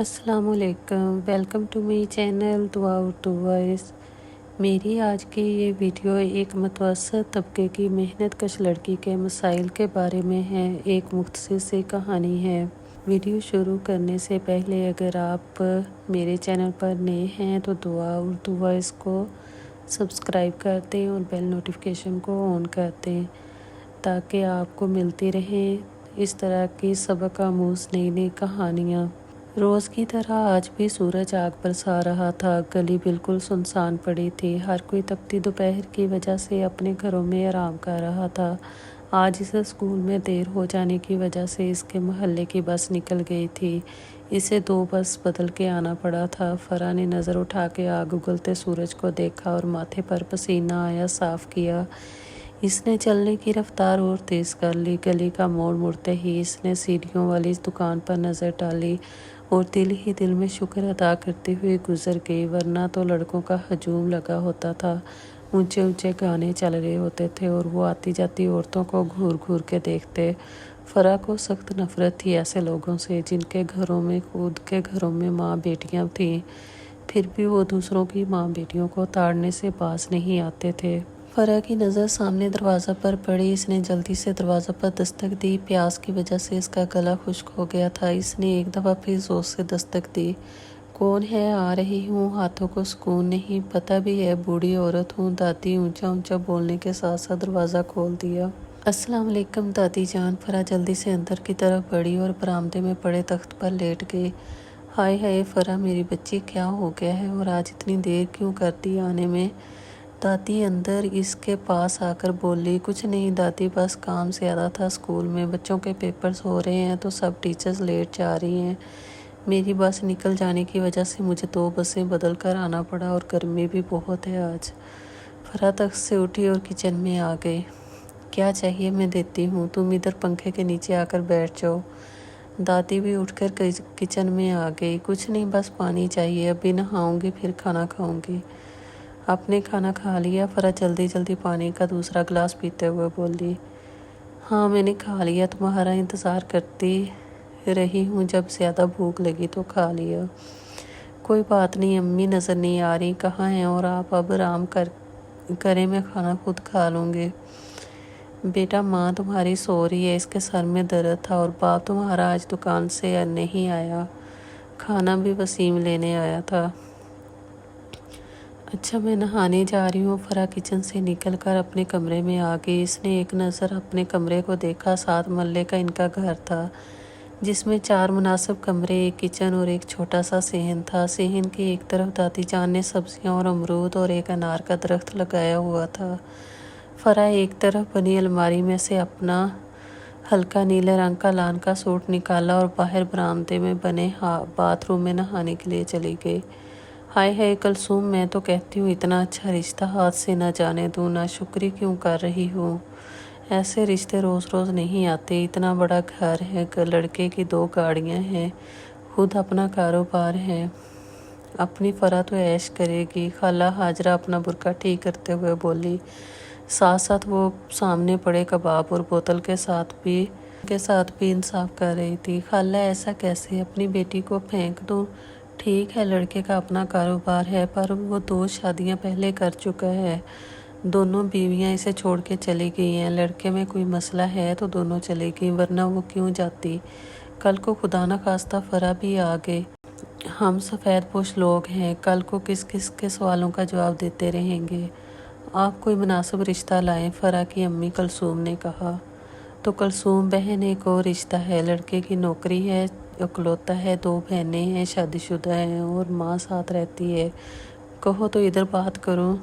अस्सलाम वालेकुम, welcome to my channel दुआ उर्दू वॉइस। मेरी आज की ये वीडियो एक मुतवस्सित तबके की मेहनत कश लड़की के मसाइल के बारे में है। एक मुख्तसर सी कहानी है। वीडियो शुरू करने से पहले अगर आप मेरे चैनल पर नए हैं तो दुआ उर्दू वॉइस को सब्सक्राइब कर दें और बेल नोटिफिकेशन को ऑन कर दें ताकि आपको मिलती रहें इस तरह की सबक आमूज़ नई नई कहानियाँ। रोज़ की तरह आज भी सूरज आग बरसा रहा था। गली बिल्कुल सुनसान पड़ी थी। हर कोई तपती दोपहर की वजह से अपने घरों में आराम कर रहा था। आज इसे स्कूल में देर हो जाने की वजह से इसके मोहल्ले की बस निकल गई थी। इसे 2 बस बदल के आना पड़ा था। फरा ने नज़र उठा के आग उगलते सूरज को देखा और माथे पर पसीना आया साफ़ किया। इसने चलने की रफ्तार और तेज़ कर ली। गली का मोड़ मुड़ते ही इसने सीढ़ियों वाली दुकान पर नज़र डाली और दिल ही दिल में शुक्र अदा करते हुए गुजर गई, वरना तो लड़कों का हजूम लगा होता था। ऊंचे ऊंचे गाने चल रहे होते थे और वो आती जाती औरतों को घूर घूर के देखते। फरा को सख्त नफरत थी ऐसे लोगों से जिनके घरों में खुद के घरों में माँ बेटियाँ थीं, फिर भी वो दूसरों की माँ बेटियों को ताड़ने से बाज नहीं आते थे। फरा की नज़र सामने दरवाज़ा पर पड़ी। इसने जल्दी से दरवाज़ा पर दस्तक दी। प्यास की वजह से इसका गला खुश्क हो गया था। इसने एक दफ़ा फिर जोर से दस्तक दी। कौन है? आ रही हूँ। हाथों को सुकून नहीं, पता भी है बूढ़ी औरत हूँ। दादी ऊंचा ऊंचा बोलने के साथ साथ दरवाज़ा खोल दिया। अस्सलाम वालेकुम दादी जान। फरा जल्दी से अंदर की तरफ बढ़ी और बरामदे में पड़े तख्त पर लेट गई। हाय हाय फरा, मेरी बच्ची क्या हो गया है और आज इतनी देर क्यों कर दी आने में? दादी अंदर इसके पास आकर बोली। कुछ नहीं दादी, बस काम ज़्यादा था स्कूल में। बच्चों के पेपर्स हो रहे हैं तो सब टीचर्स लेट जा रही हैं। मेरी बस निकल जाने की वजह से मुझे 2 बसें बदल कर आना पड़ा और गर्मी भी बहुत है आज। फरा तख्त से उठी और किचन में आ गई। क्या चाहिए मैं देती हूँ, तुम इधर पंखे के नीचे आकर बैठ जाओ। दादी भी उठकर किचन में आ गई। कुछ नहीं, बस पानी चाहिए, अभी नहाऊंगी फिर खाना खाऊंगी। आपने खाना खा लिया? फरा जल्दी जल्दी पानी का दूसरा गिलास पीते हुए बोली। हाँ मैंने खा लिया, तुम्हारा इंतज़ार करती रही हूँ, जब ज़्यादा भूख लगी तो खा लिया। कोई बात नहीं, अम्मी नज़र नहीं आ रही, कहाँ हैं? और आप अब आराम करें, मैं खाना खुद खा लूँगी। बेटा माँ तुम्हारी सो रही है, इसके सर में दर्द था, और बाप तुम्हारा आज दुकान से नहीं आया, खाना भी वसीम लेने आया था। अच्छा मैं नहाने जा रही हूँ। फरा किचन से निकलकर अपने कमरे में आ गई। इसने एक नज़र अपने कमरे को देखा। 7 मरले का इनका घर था जिसमें 4 मुनासिब कमरे, एक किचन और एक छोटा सा सेहन था। सेहन की एक तरफ दादी जान ने सब्जियाँ और अमरूद और एक अनार का दरख्त लगाया हुआ था। फरा एक तरफ बनी अलमारी में से अपना हल्का नीले रंग का लान का सूट निकाला और बाहर बरामदे में बने बाथरूम में नहाने के लिए चली गई। हाय हाय कलसूम, मैं तो कहती हूँ इतना अच्छा रिश्ता हाथ से ना जाने दूँ, ना शुक्री क्यों कर रही हूँ। ऐसे रिश्ते रोज़ रोज़ नहीं आते। इतना बड़ा घर है, लड़के की 2 गाड़ियाँ हैं, खुद अपना कारोबार है। अपनी फरा तो ऐश करेगी। खाला हाजरा अपना बुर्का ठीक करते हुए बोली। साथ साथ वो सामने पड़े कबाब और बोतल के साथ भी इंसाफ कर रही थी। खाला ऐसा कैसे, अपनी बेटी को फेंक दूँ? ठीक है लड़के का अपना कारोबार है, पर वो 2 शादियां पहले कर चुका है। दोनों बीवियां इसे छोड़ के चली गई हैं। लड़के में कोई मसला है तो दोनों चली गई, वरना वो क्यों जाती? कल को खुदा न खास्ता फरा भी आ गए। हम सफ़ेद पोश लोग हैं, कल को किस किस के सवालों का जवाब देते रहेंगे। आप कोई मुनासिब रिश्ता लाएं, फरा की अम्मी कलसूम ने कहा। तो कलसूम बहन एक और रिश्ता है, लड़के की नौकरी है, इकलौता है, 2 बहनें हैं, शादीशुदा हैं और माँ साथ रहती है। कहो तो इधर बात करो।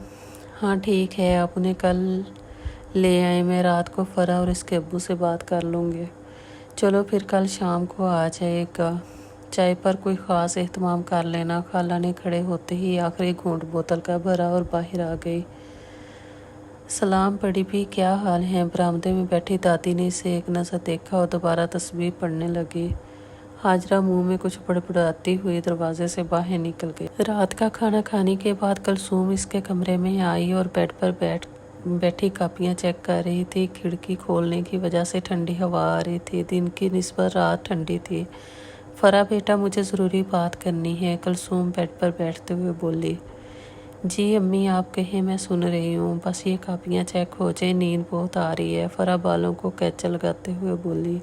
हाँ ठीक है, आप उन्हें कल ले आए, मैं रात को फरा और इसके अब्बू से बात कर लूँगी। चलो फिर कल शाम को आ जाएगा। चाय पर कोई ख़ास एहतमाम कर लेना। खाला ने खड़े होते ही आखिरी घूंट बोतल का भरा और बाहर आ गई। सलाम बड़ी भी, क्या हाल है? बरामदे में बैठी दादी ने इसे एक नज़र देखा और दोबारा तस्बीह पढ़ने लगी। हाजरा मुंह में कुछ बड़बड़ाती हुई दरवाजे से बाहर निकल गई। रात का खाना खाने के बाद कलसूम इसके कमरे में आई और बेड पर बैठी कापियाँ चेक कर रही थी। खिड़की खोलने की वजह से ठंडी हवा आ रही थी। दिन की निस्बत रात ठंडी थी। फरा बेटा मुझे ज़रूरी बात करनी है, कुलसूम बेड पर बैठते हुए बोली। जी अम्मी आप कहें, मैं सुन रही हूँ, बस ये कापियाँ चेक हो जाए, नींद बहुत आ रही है, फरा बालों को कैंचा लगाते हुए बोली।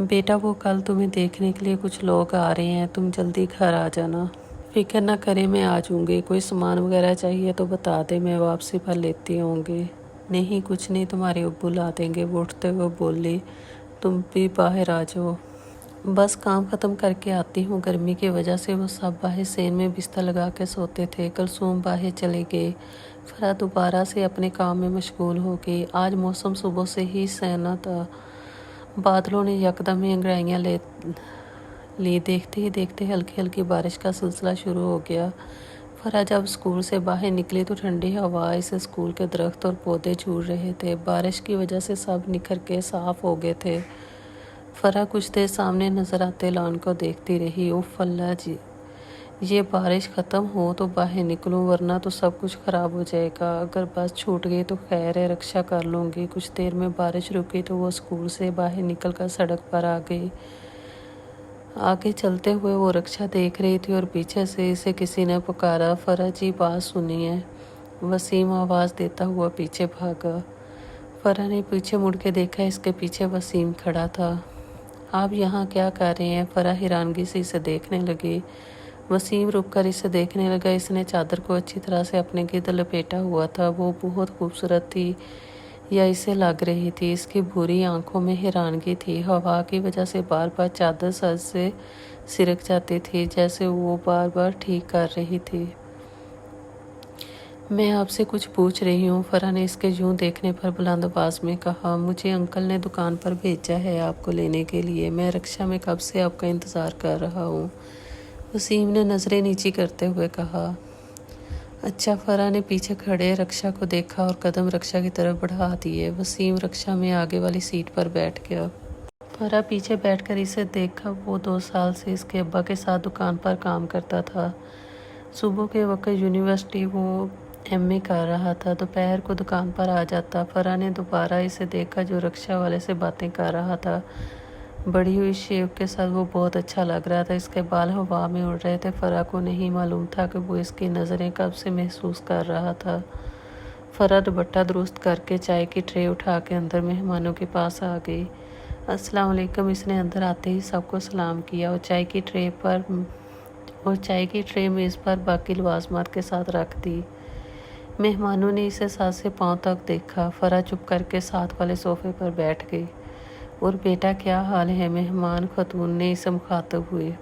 बेटा वो कल तुम्हें देखने के लिए कुछ लोग आ रहे हैं, तुम जल्दी घर आ जाना। फिक्र ना करें, मैं आ जाऊँगी, कोई सामान वगैरह चाहिए तो बता दे, मैं वापसी पर लेती होंगी। नहीं कुछ नहीं, तुम्हारे अब्बू ला देंगे, वो उठते हुए बोली। तुम भी बाहर आ जाओ, बस काम ख़त्म करके आती हूँ। गर्मी की वजह से वो सब बाहर सेन में बिस्तर लगा के सोते थे। कुलसूम बाहर चले गए। फरा दोबारा से अपने काम में मशगूल हो गई। आज मौसम सुबह से ही सहना था। बादलों ने यकदम ही अंगड़ाइयाँ ली। देखते ही देखते हल्की हल्की बारिश का सिलसिला शुरू हो गया। फरा जब स्कूल से बाहर निकली तो ठंडी हवा से स्कूल के दरख्त और पौधे झूल रहे थे। बारिश की वजह से सब निखर के साफ हो गए थे। फरा कुछ देर सामने नजर आते लॉन को देखती रही। उफ अल्लाह जी, ये बारिश ख़त्म हो तो बाहर निकलूं, वरना तो सब कुछ ख़राब हो जाएगा। अगर बस छूट गई तो खैर है, रक्षा कर लूँगी। कुछ देर में बारिश रुकी तो वो स्कूल से बाहर निकल कर सड़क पर आ गई। आगे चलते हुए वो रक्षा देख रही थी और पीछे से इसे किसी ने पुकारा। फरा जी बात सुनिए। वसीम आवाज़ देता हुआ पीछे भागा। फरा ने पीछे मुड़ के देखा, इसके पीछे वसीम खड़ा था। आप यहाँ क्या कर रहे हैं? फरा हैरानगी से इसे देखने लगी। वसीम रुककर इसे देखने लगा। इसने चादर को अच्छी तरह से अपने गिर्द लपेटा हुआ था। वो बहुत खूबसूरत थी या इसे लग रही थी। इसकी भूरी आंखों में हैरानगी थी। हवा की वजह से बार बार चादर सर से सिरक जाती थी, जैसे वो बार बार ठीक कर रही थी। मैं आपसे कुछ पूछ रही हूँ, फरा ने इसके यूं देखने पर बुलंद आवाज में कहा। मुझे अंकल ने दुकान पर भेजा है आपको लेने के लिए। मैं रक्षा में कब से आपका इंतज़ार कर रहा हूँ। वसीम ने नज़रें नीची करते हुए कहा। अच्छा। फरा ने पीछे खड़े रक्षा को देखा और कदम रक्षा की तरफ बढ़ा दिए। वसीम रक्षा में आगे वाली सीट पर बैठ गया। फरा पीछे बैठकर इसे देखा। वो 2 साल से इसके अब्बा के साथ दुकान पर काम करता था। सुबह के वक्त यूनिवर्सिटी वो एमए कर रहा था, दोपहर को दुकान पर आ जाता। फरा ने दोबारा इसे देखा जो रक्षा वाले से बातें कर रहा था। बड़ी हुई शेव के साथ वो बहुत अच्छा लग रहा था। इसके बाल हवा में उड़ रहे थे। फरा को नहीं मालूम था कि वो इसकी नज़रें कब से महसूस कर रहा था। फरा दुपट्टा दुरुस्त करके चाय की ट्रे उठा के अंदर मेहमानों के पास आ गई। अस्सलाम वालेकुम। इसने अंदर आते ही सबको सलाम किया और चाय की ट्रे मेज़ पर बाकी लवाजमात के साथ रख दी। मेहमानों ने इसे सर से पाँव तक देखा। फरा चुप करके साथ वाले सोफे पर बैठ गई। और बेटा क्या हाल है? मेहमान खतून ने इसे मुखातब हुए।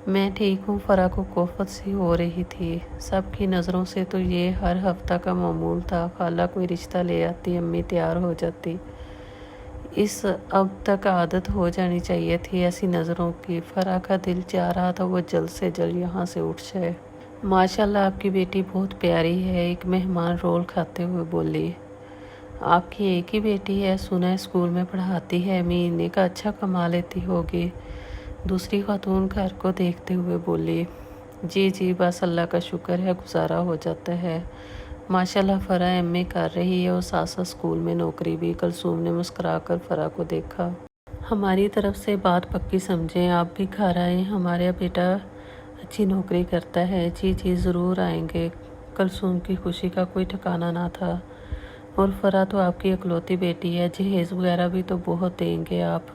मैं ठीक हूँ। फरा को कोफत सी हो रही थी। सबकी नज़रों से तो ये हर हफ्ता का मामूल था। खाला कोई रिश्ता ले आती, अम्मी तैयार हो जाती। इस अब तक आदत हो जानी चाहिए थी ऐसी नज़रों की। फरा का दिल चाह रहा था वो जल्द से जल्द यहाँ से उठ जाए। माशाल्लाह आपकी बेटी बहुत प्यारी है, एक मेहमान रोल खाते हुए बोली। आपकी एक ही बेटी है? सुना है स्कूल में पढ़ाती है, महीने का अच्छा कमा लेती होगी। दूसरी खातून घर को देखते हुए बोली। जी जी, बस अल्लाह का शुक्र है, गुजारा हो जाता है। माशाल्लाह फरा एमए कर रही है और साथ साथ स्कूल में नौकरी भी। कुलसूम ने मुस्कुराकर फरा को देखा। हमारी तरफ से बात पक्की समझें, आप भी घर आए, हमारा बेटा अच्छी नौकरी करता है। जी जी ज़रूर आएंगे। कुलसूम की खुशी का कोई ठिकाना ना था। और फरा तो आपकी इकलौती बेटी है, जहेज़ वगैरह भी तो बहुत देंगे आप।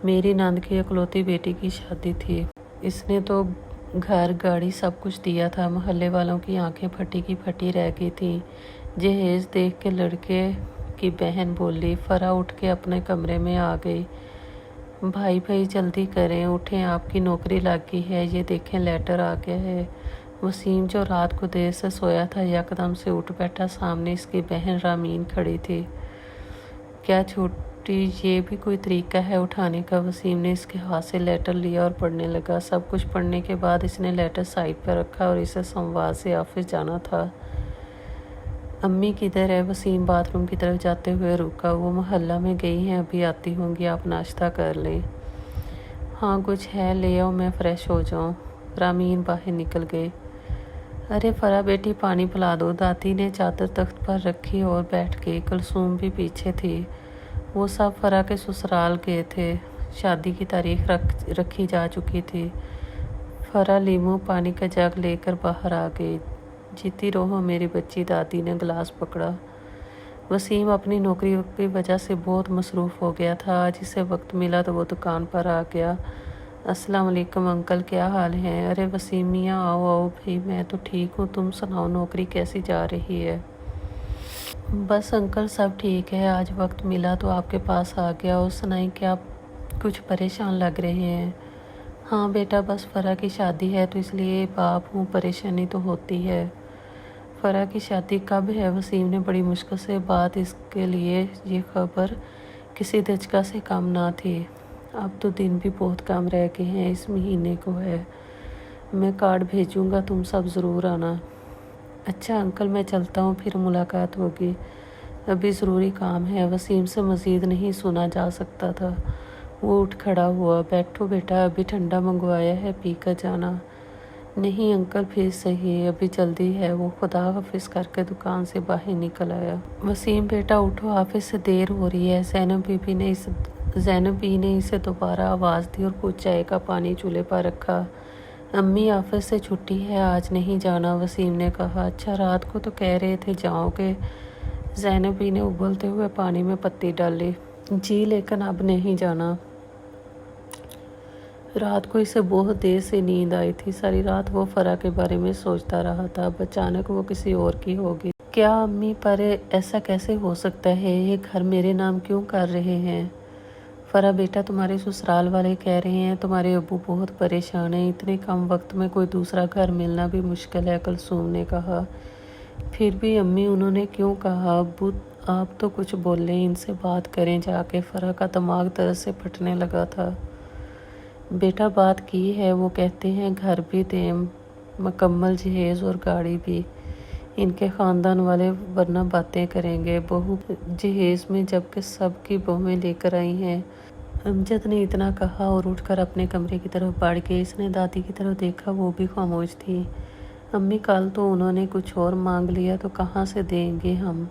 मेरी नंद की इकलौती बेटी की शादी थी, इसने तो घर गाड़ी सब कुछ दिया था। मोहल्ले वालों की आंखें फटी की फटी रह गई थी। जहेज़ देख के लड़के की बहन बोली। फरा उठ के अपने कमरे में आ गई। भाई जल्दी करें, उठें, आपकी नौकरी लग गई है, ये देखें लेटर आ गया है। वसीम जो रात को देर से सोया था यकदम से उठ बैठा। सामने इसकी बहन रामीन खड़ी थी। क्या छोटी, ये भी कोई तरीका है उठाने का? वसीम ने इसके हाथ से लेटर लिया और पढ़ने लगा। सब कुछ पढ़ने के बाद इसने लेटर साइड पर रखा और इसे सोमवार से ऑफिस जाना था। अम्मी किधर है? वसीम बाथरूम की तरफ जाते हुए रुका। वो मोहल्ला में गई हैं, अभी आती होंगी, आप नाश्ता कर लें। हाँ कुछ है, ले आओ, मैं फ़्रेश हो जाऊँ। रामीन बाहर निकल गए। अरे फरा बेटी पानी पिला दो। दादी ने चादर तख्त पर रखी और बैठ गई। कुलसूम भी पीछे थी। वो सब फरा के ससुराल गए थे। शादी की तारीख रखी जा चुकी थी। फरा लीमू पानी का जग लेकर बाहर आ गई। जीती रहो मेरी बच्ची, दादी ने गिलास पकड़ा। वसीम अपनी नौकरी की वजह से बहुत मसरूफ़ हो गया था। आज इसे वक्त मिला तो वो दुकान पर आ गया। अस्सलाम वालेकुम अंकल, क्या हाल है? अरे वसीम मियाँ, आओ आओ भाई, मैं तो ठीक हूँ, तुम सुनाओ, नौकरी कैसी जा रही है? बस अंकल सब ठीक है, आज वक्त मिला तो आपके पास आ गया। और सुनाई, क्या कुछ परेशान लग रहे हैं? हाँ बेटा, बस फरा की शादी है तो इसलिए बाप हूँ, परेशानी तो होती है। फरा की शादी कब है? वसीम ने बड़ी मुश्किल से बात इसके लिए ये खबर किसी धचका से कम ना थी। अब तो दिन भी बहुत कम रह गए हैं, इस महीने को है। मैं कार्ड भेजूंगा, तुम सब ज़रूर आना। अच्छा अंकल, मैं चलता हूँ, फिर मुलाकात होगी, अभी ज़रूरी काम है। वसीम से मज़ीद नहीं सुना जा सकता था। वो उठ खड़ा हुआ। बैठो बेटा, अभी ठंडा मंगवाया है, पी कर जाना। नहीं अंकल, फिर सही, अभी जल्दी है। वो खुदा हाफिज करके दुकान से बाहर निकल आया। वसीम बेटा उठो, ऑफिस से देर हो रही है। ज़ैनब बी ने इसे दोबारा आवाज़ दी और कुछ चाय का पानी चूल्हे पर रखा। अम्मी, ऑफिस से छुट्टी है, आज नहीं जाना, वसीम ने कहा। अच्छा, रात को तो कह रहे थे जाओगे। ज़ैनब बी ने उबलते हुए पानी में पत्ती डाली। जी, लेकिन अब नहीं जाना। रात को इसे बहुत देर से नींद आई थी। सारी रात वो फरा के बारे में सोचता रहा था। अब अचानक वो किसी और की होगी क्या? अम्मी, पर ऐसा कैसे हो सकता है? ये घर मेरे नाम क्यों कर रहे हैं? फरा बेटा, तुम्हारे ससुराल वाले कह रहे हैं तुम्हारे अब्बू बहुत परेशान हैं, इतने कम वक्त में कोई दूसरा घर मिलना भी मुश्किल है, कुलसूम ने कहा। फिर भी अम्मी, उन्होंने क्यों कहा? अब्बू आप तो कुछ बोले, इनसे बात करें जाके। फरा का दिमाग दर्द से फटने लगा था। बेटा बात की है, वो कहते हैं घर भी दें, मुकम्मल जहेज़ और गाड़ी भी, इनके ख़ानदान वाले, वरना बातें करेंगे। बहू जहेज़ में, जबकि सब की बहुएं लेकर आई हैं। अमजद ने इतना कहा और उठकर अपने कमरे की तरफ बढ़ गए। इसने दादी की तरफ देखा, वो भी खामोश थी। अम्मी, कल तो उन्होंने कुछ और मांग लिया, तो कहाँ से देंगे हम?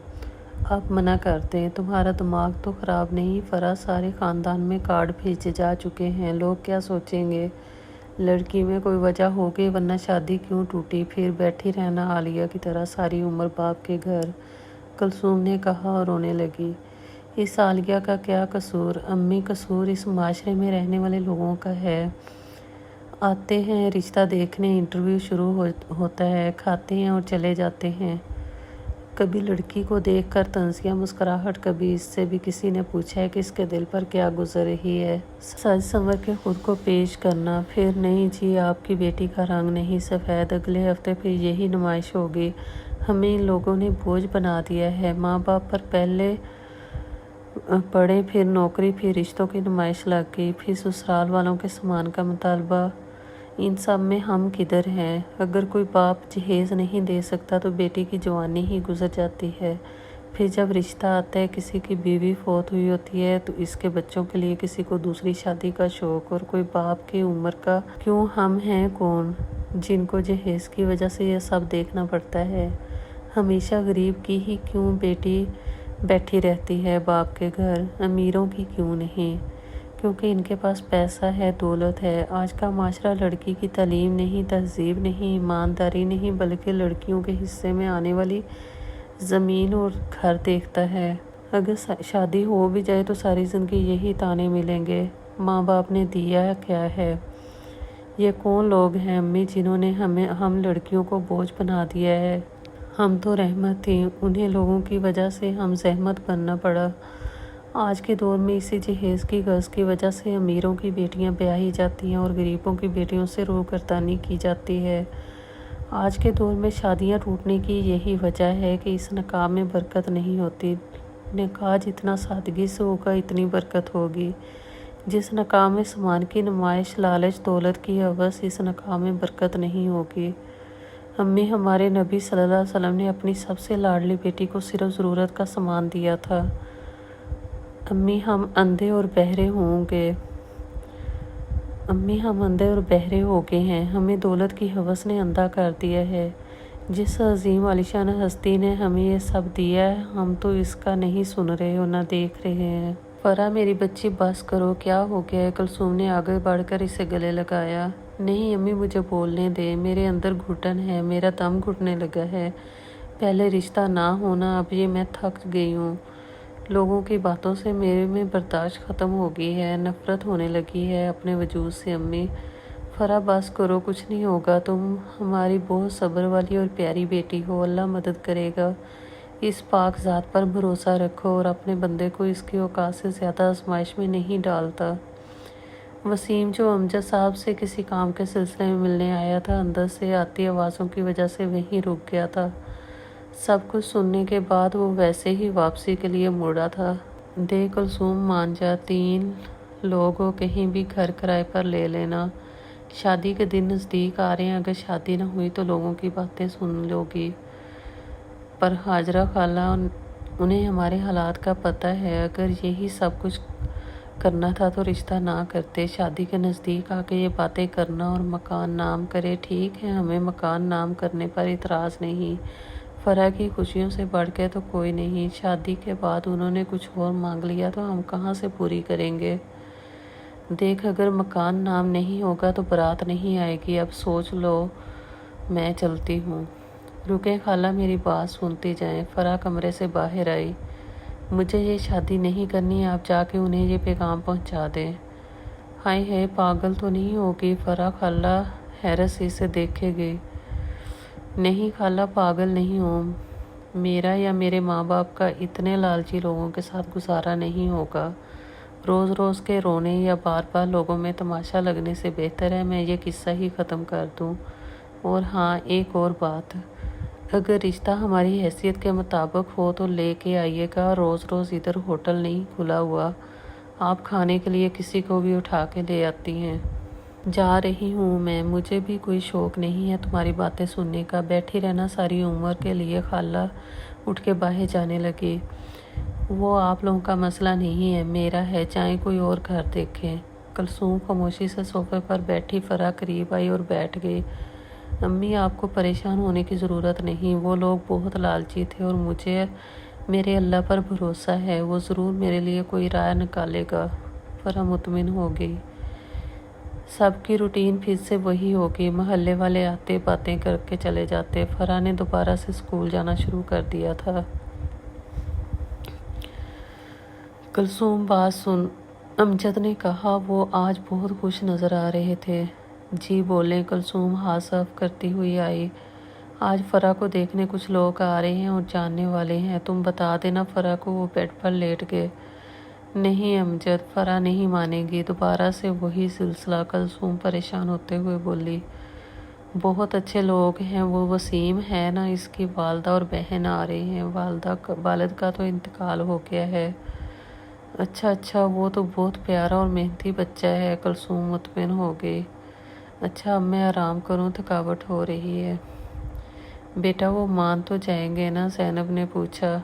आप मना करते हैं, तुम्हारा दिमाग तो ख़राब नहीं? फरा, सारे ख़ानदान में कार्ड भेजे जा चुके हैं, लोग क्या सोचेंगे? लड़की में कोई वजह होगी, वरना शादी क्यों टूटी? फिर बैठी रहना आलिया की तरह सारी उम्र बाप के घर, कुलसूम ने कहा और रोने लगी। इस आलिया का क्या कसूर? अम्मी, कसूर इस माशरे में रहने वाले लोगों का है। आते हैं रिश्ता देखने, इंटरव्यू शुरू होता है, खाते हैं और चले जाते हैं। कभी लड़की को देखकर तंजिया मुस्कुराहट, कभी इससे भी किसी ने पूछा है कि इसके दिल पर क्या गुजर रही है। सज संवर के खुद को पेश करना। फिर नहीं जी, आपकी बेटी का रंग नहीं सफ़ेद, अगले हफ्ते फिर यही नुमाइश होगी। हमें इन लोगों ने बोझ बना दिया है। माँ बाप पर पहले पढ़े, फिर नौकरी, फिर रिश्तों की नुमाइश लग गई, फिर ससुराल वालों के सामान का मुतालबा। इन सब में हम किधर हैं? अगर कोई बाप जहेज़ नहीं दे सकता तो बेटी की जवानी ही गुजर जाती है। फिर जब रिश्ता आता है, किसी की बीवी फौत हुई होती है तो इसके बच्चों के लिए किसी को दूसरी शादी का शौक़, और कोई बाप की उम्र का क्यों? हम हैं कौन जिनको जहेज़ की वजह से यह सब देखना पड़ता है? हमेशा गरीब की ही क्यों बेटी बैठी रहती है बाप के घर, अमीरों की क्यों नहीं? क्योंकि इनके पास पैसा है, दौलत है। आज का माशरा लड़की की तालीम नहीं, तहजीब नहीं, ईमानदारी नहीं, बल्कि लड़कियों के हिस्से में आने वाली ज़मीन और घर देखता है। अगर शादी हो भी जाए तो सारी ज़िंदगी यही ताने मिलेंगे। माँ बाप ने दिया क्या है? ये कौन लोग हैं अम्मी जिन्होंने हम लड़कियों को बोझ बना दिया है? हम तो रहमत थी, उन्हें लोगों की वजह से हम जहमत बनना पड़ा। आज के दौर में इसी जहेज़ की गर्ज की वजह से अमीरों की बेटियां ब्याही जाती हैं और गरीबों की बेटियों से रोहगर्दानी की जाती है। आज के दौर में शादियां टूटने की यही वजह है कि इस निकाह में बरकत नहीं होती। निकाह जितना सादगी से होगा, इतनी बरकत होगी। जिस निकाह में सामान की नुमाइश, लालच, दौलत की हवस, इस निकाह में बरकत नहीं होगी। अम्मी, हमारे नबी सल्लल्लाहु अलैहि वसल्लम ने अपनी सबसे लाडली बेटी को सिर्फ ज़रूरत का सामान दिया था। अम्मी, हम अंधे और बहरे होंगे। अम्मी, हम अंधे और बहरे हो गए हैं, हमें दौलत की हवस ने अंधा कर दिया है। जिस अजीम आलिशान हस्ती ने हमें ये सब दिया है, हम तो इसका नहीं सुन रहे और ना देख रहे हैं। فرا میری بچی بس کرو، کیا ہو گیا ہے؟ کلثوم نے آگے بڑھ کر اسے گلے لگایا۔ نہیں امی مجھے بولنے دے، میرے اندر گھٹن ہے، میرا دم گھٹنے لگا ہے۔ پہلے رشتہ نہ ہونا، اب یہ میں تھک گئی ہوں۔ لوگوں کی باتوں سے میرے میں برداشت ختم ہو گئی ہے، نفرت ہونے لگی ہے اپنے وجود سے۔ امی فرا بس کرو، کچھ نہیں ہوگا، تم ہماری بہت صبر والی اور پیاری بیٹی ہو، اللہ مدد کرے گا۔ اس پاک ذات پر بھروسہ رکھو اور اپنے بندے کو اس کی اوقات سے زیادہ آزمائش میں نہیں ڈالتا۔ وسیم جو امجد صاحب سے کسی کام کے سلسلے میں ملنے آیا تھا، اندر سے آتی آوازوں کی وجہ سے وہیں رک گیا تھا۔ سب کچھ سننے کے بعد وہ ویسے ہی واپسی کے لیے مڑا تھا۔ دیکھ کلثوم مان جا، 3 لوگ ہو، کہیں بھی گھر کرائے پر لے لینا۔ شادی کے دن نزدیک آ رہے ہیں، اگر شادی نہ ہوئی تو لوگوں کی باتیں سن لو گی۔ پر ہاجرہ خالہ، انہیں ہمارے حالات کا پتہ ہے، اگر یہی سب کچھ کرنا تھا تو رشتہ نہ کرتے۔ شادی کے نزدیک آ کے یہ باتیں کرنا اور مکان نام کرے، ٹھیک ہے ہمیں مکان نام کرنے پر اعتراض نہیں، فرا کی خوشیوں سے بڑھ کے تو کوئی نہیں۔ شادی کے بعد انہوں نے کچھ اور مانگ لیا تو ہم کہاں سے پوری کریں گے؟ دیکھ اگر مکان نام نہیں ہوگا تو بارات نہیں آئے گی، اب سوچ لو، میں چلتی ہوں۔ رکیں خالہ، میری بات سنتی جائیں۔ فرا کمرے سے باہر آئی۔ مجھے یہ شادی نہیں کرنی، آپ جا کے انہیں یہ پیغام پہنچا دیں۔ ہائے ہائے، پاگل تو نہیں ہوگی؟ فرا خالہ حیرت سے اسے دیکھے گئی۔ نہیں خالہ، پاگل نہیں ہوں، میرا یا میرے ماں باپ کا اتنے لالچی لوگوں کے ساتھ گزارا نہیں ہوگا۔ روز روز کے رونے یا بار بار لوگوں میں تماشا لگنے سے بہتر ہے میں یہ قصہ ہی ختم کر دوں۔ اور ہاں، ایک اور بات، اگر رشتہ ہماری حیثیت کے مطابق ہو تو لے کے آئیے گا، روز روز ادھر ہوٹل نہیں کھلا ہوا، آپ کھانے کے لیے کسی کو بھی اٹھا کے لے آتی ہیں۔ جا رہی ہوں میں، مجھے بھی کوئی شوق نہیں ہے تمہاری باتیں سننے کا، بیٹھی رہنا ساری عمر کے لیے۔ خالہ اٹھ کے باہر جانے لگی۔ وہ آپ لوگوں کا مسئلہ نہیں ہے، میرا ہے، چاہے کوئی اور گھر دیکھیں۔ کلثوم خاموشی سے صوفے پر بیٹھی فرا قریب آئی اور بیٹھ گئی۔ امی آپ کو پریشان ہونے کی ضرورت نہیں، وہ لوگ بہت لالچی تھے اور مجھے میرے اللہ پر بھروسہ ہے، وہ ضرور میرے لیے کوئی رائے نکالے گا۔ فرا مطمئن ہو گئی۔ سب کی روٹین پھر سے وہی ہوگی، محلے والے آتے باتیں کر کے چلے جاتے۔ فرا نے دوبارہ سے اسکول جانا شروع کر دیا تھا۔ کلثوم بات سن، امجد نے کہا۔ وہ آج بہت خوش نظر آ رہے تھے۔ جی بولیں، کلثوم ہاتھ صاف کرتی ہوئی آئی۔ آج فرا کو دیکھنے کچھ لوگ آ رہے ہیں اور جاننے والے ہیں، تم بتا دینا فرا کو۔ وہ بیڈ پر لیٹ گئے۔ نہیں امجد، فرا نہیں مانے گی۔ دوبارہ سے وہی سلسلہ، کلثوم پریشان ہوتے ہوئے بولی۔ بہت اچھے لوگ ہیں، وہ وسیم ہے نا، اس کی والدہ اور بہن آ رہے ہیں، والد کا تو انتقال ہو گیا ہے۔ اچھا، وہ تو بہت پیارا اور محنتی بچہ ہے۔ کلثوم مطمئن ہو گئی۔ اچھا اب میں آرام کروں، تھکاوٹ ہو رہی ہے۔ بیٹا وہ مان تو جائیں گے نا؟ زینب نے پوچھا۔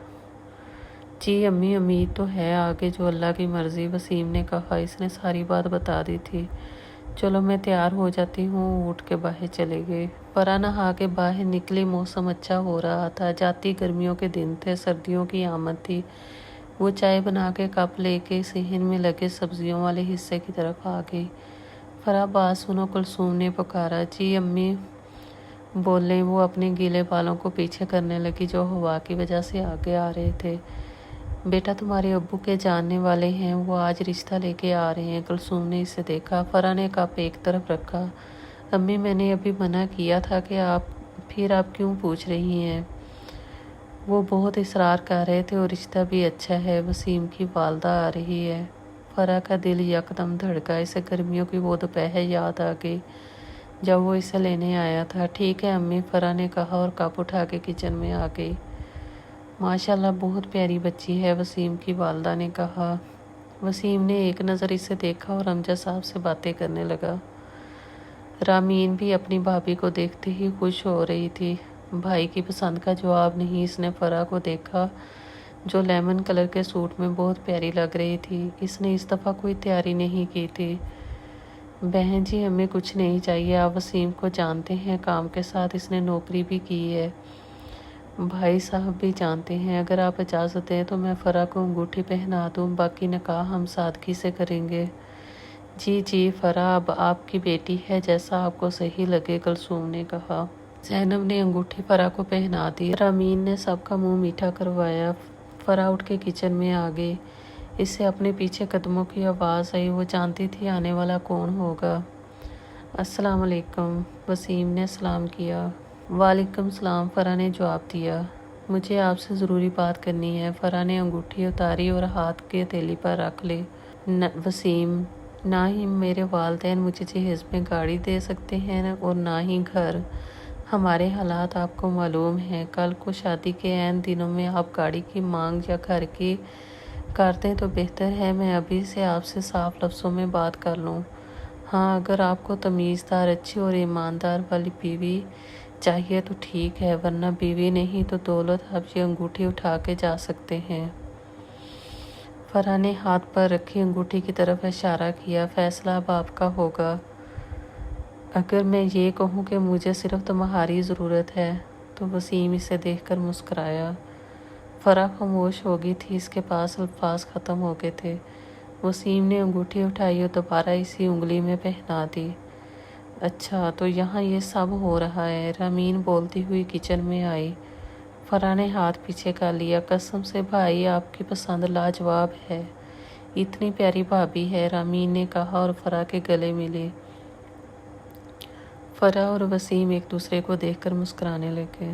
جی امی، امید تو ہے، آگے جو اللہ کی مرضی، وسیم نے کہا۔ اس نے ساری بات بتا دی تھی۔ چلو میں تیار ہو جاتی ہوں، اٹھ کے باہر چلے گئے۔ فرا نہا کے باہر نکلی، موسم اچھا ہو رہا تھا، جاتی گرمیوں کے دن تھے، سردیوں کی آمد تھی۔ وہ چائے بنا کے کپ لے کے صحن میں لگے سبزیوں والے حصے کی طرف آ گئی۔ فرا بات سنو، کلثوم نے پکارا۔ جی امی بولیں۔ وہ اپنے گیلے بالوں کو پیچھے کرنے لگی جو ہوا کی وجہ سے آگے آ رہے تھے۔ بیٹا تمہارے ابو کے جاننے والے ہیں، وہ آج رشتہ لے کے آ رہے ہیں۔ کلثوم نے اسے دیکھا۔ فرا نے کپ ایک طرف رکھا۔ امی میں نے ابھی منع کیا تھا کہ آپ کیوں پوچھ رہی ہیں؟ وہ بہت اصرار کر رہے تھے اور رشتہ بھی اچھا ہے، وسیم کی والدہ آ رہی ہے۔ فرا کا دل یکدم دھڑکا، اسے گرمیوں کی وہ دوپہر یاد آ گئی جب وہ اسے لینے آیا تھا۔ ٹھیک ہے امی، فرا نے کہا اور کپ اٹھا کے کچن میں آ گئی۔ ماشاءاللہ بہت پیاری بچی ہے، وسیم کی والدہ نے کہا۔ وسیم نے ایک نظر اسے دیکھا اور امجد صاحب سے باتیں کرنے لگا۔ رامین بھی اپنی بھابھی کو دیکھتے ہی خوش ہو رہی تھی۔ بھائی کی پسند کا جواب نہیں، اس نے فرا کو دیکھا جو لیمن کلر کے سوٹ میں بہت پیاری لگ رہی تھی۔ اس نے اس دفعہ کوئی تیاری نہیں کی تھی۔ بہن جی ہمیں کچھ نہیں چاہیے، آپ وسیم کو جانتے ہیں، کام کے ساتھ اس نے نوکری بھی کی ہے، بھائی صاحب بھی جانتے ہیں، اگر آپ اجازت دیں تو میں فرح کو انگوٹھی پہنا دوں، باقی نکاح ہم سادگی سے کریں گے۔ جی جی فرح اب آپ کی بیٹی ہے، جیسا آپ کو صحیح لگے، کلثوم نے کہا۔ زینب نے انگوٹھی فرح کو پہنا دی۔ رامین نے سب کا منہ میٹھا کروایا۔ فرح اٹھ کے کچن میں آ گئی۔ اس سے اپنے پیچھے قدموں کی آواز آئی، وہ جانتی تھی آنے والا کون ہوگا۔ السلام علیکم، وسیم نے سلام کیا۔ وعلیکم السلام، فرح نے جواب دیا۔ مجھے آپ سے ضروری بات کرنی ہے۔ فرح نے انگوٹھی اتاری اور ہاتھ کی ہتھیلی پر رکھ لی۔ وسیم، نہ ہی میرے والدین مجھے جہیز میں گاڑی دے سکتے ہیں اور نہ ہی گھر۔ ہمارے حالات آپ کو معلوم ہیں، کل کو شادی کے عین دنوں میں آپ گاڑی کی مانگ یا گھر کی کرتے تو بہتر ہے میں ابھی سے آپ سے صاف لفظوں میں بات کر لوں۔ ہاں، اگر آپ کو تمیزدار، اچھی اور ایماندار والی بیوی چاہیے تو ٹھیک ہے، ورنہ بیوی نہیں تو دولت آپ یہ انگوٹھی اٹھا کے جا سکتے ہیں۔ فرح نے ہاتھ پر رکھی انگوٹھی کی طرف اشارہ کیا۔ فیصلہ اب آپ کا ہوگا۔ اگر میں یہ کہوں کہ مجھے صرف تمہاری ضرورت ہے تو وسیم اسے دیکھ کر مسکرایا۔ فرح خاموش ہو گئی تھی، اس کے پاس الفاظ ختم ہو گئے تھے۔ وسیم نے انگوٹھی اٹھائی اور دوبارہ اسی انگلی میں پہنا دی۔ اچھا، تو یہاں یہ سب ہو رہا ہے، رامین بولتی ہوئی کچن میں آئی۔ فرح نے ہاتھ پیچھے کر لیا۔ قسم سے بھائی، آپ کی پسند لاجواب ہے، اتنی پیاری بھابی ہے، رامین نے کہا اور فرح کے گلے ملی۔ فرح اور وسیم ایک دوسرے کو دیکھ کر مسکرانے لگے۔